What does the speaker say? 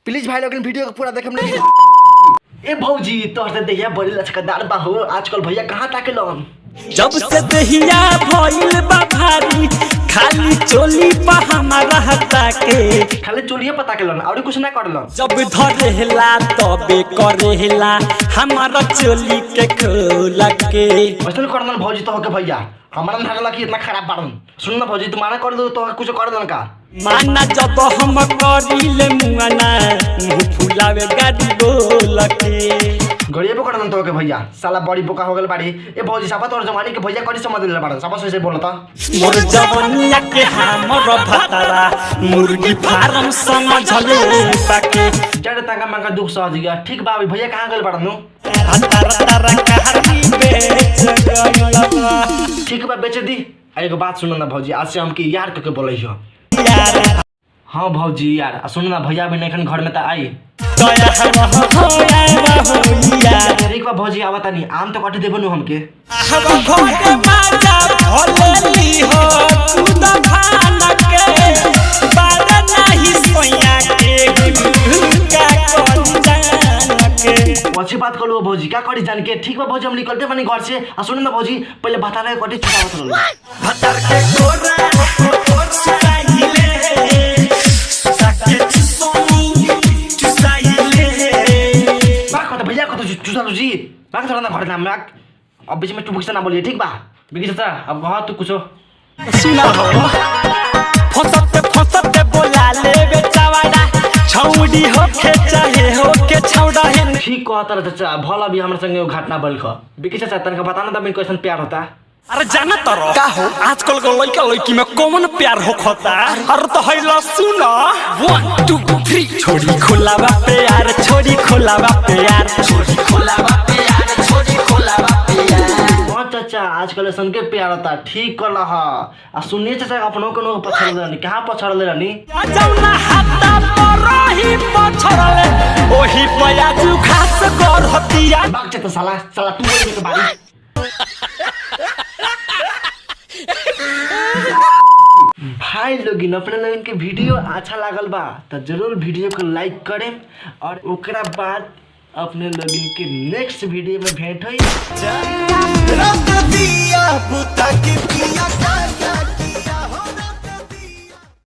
Please भाई लोग video को पूरा देखे नहीं। ए भौजी तोहर से देहिया बड़ी लचकदार बा हो, आजकल भैया कहाँ ताकेलन? जब से देहिया भइल बा भारी खाली चोली पा हमारा हटा के, खाली चोलिए पता केलन और कुछ ना करलन। जब धरेला तबे करेला हमारा चोली के खोल के। वैसे करलन भौजी तो के भैया हमारा धरला की इतना खराब बाड़न। सुन ना भौजी तुम्हारा कर दो तो कुछ कर देन का माना जब हम करिले मुआना मुंह फुलावे गाड़ी बोल के। गड़िए पे करलन तो के भैया साला बड़ी बोका हो गेल बाड़ी। ए भौजी साबा तोर जमाने के भैया कड़ी समझ ले बाड़न, साबा से बोलता मोर जवनिया के हमर भतरा मुर्गी फार्म समझले बाके। जड़ तंगा मंगा दुख सहज गया। ठीक बा भैया कहां गेल बाड़न? ठीक बा बेच दी। एगो बात सुनो ना भौजी, आज से हमके यार के बोलै हो। हाँ भौजी यार सुन ना भैया भी नहीं घर में तो आई ठीक बा भौजी आवता नहीं आम तो कट देबो नु हमके। अच्छी बात कर लो भौजी क्या करी जान के। ठीक बा भौजी हम निकलते बनी घर से। सुन ना भौजी पहले बता रहे कटी छुपावत रहो भतर के कोरा सुताइले साके चुसोनी चुसाइले बाक तो भैया को तो चुसा जी बाक थोड़ा ना घर नाम में अब बीच में तू बुकसा ना बोलिए ठीक बा बिकी चाचा अब कहा तू कुछ सुना हो फसते बोला ले बेचावाड़ा छौड़ी होके चाहे होके छौड़ा है। ठीक कहता रे चाचा भला भी हमरा संगे घटना बल ख बिकी चाचा तनका बताना त मेरे कैसन प्यार होता। अरे जाना तरो का हो आजकल के लड़का लड़की में कौन प्यार होखता। अरे तो हैला सुना 1 2 3 छोड़ी खोलावा प्यार छोड़ी खोलावा प्यार छोड़ी खोलावा प्यार छोड़ी खोलावा प्यार। हां चाचा आजकल सन के प्यार होता ठीक कहला ह। आ सुनिए चाचा अपनो कोनो पछड़ रहनी कहां पछड़ ले रहनी जौना हाथा पर रही पछड़ले ओही पया जु खास कर हतिया बाग चाचा साला साला तू बोल के बारी भाई लोगिन अपने लोगन के वीडियो अच्छा लागल बा तो जरूर वीडियो को लाइक करें और ओकरा बाद अपने लोगन के नेक्स्ट वीडियो में भेंट होई।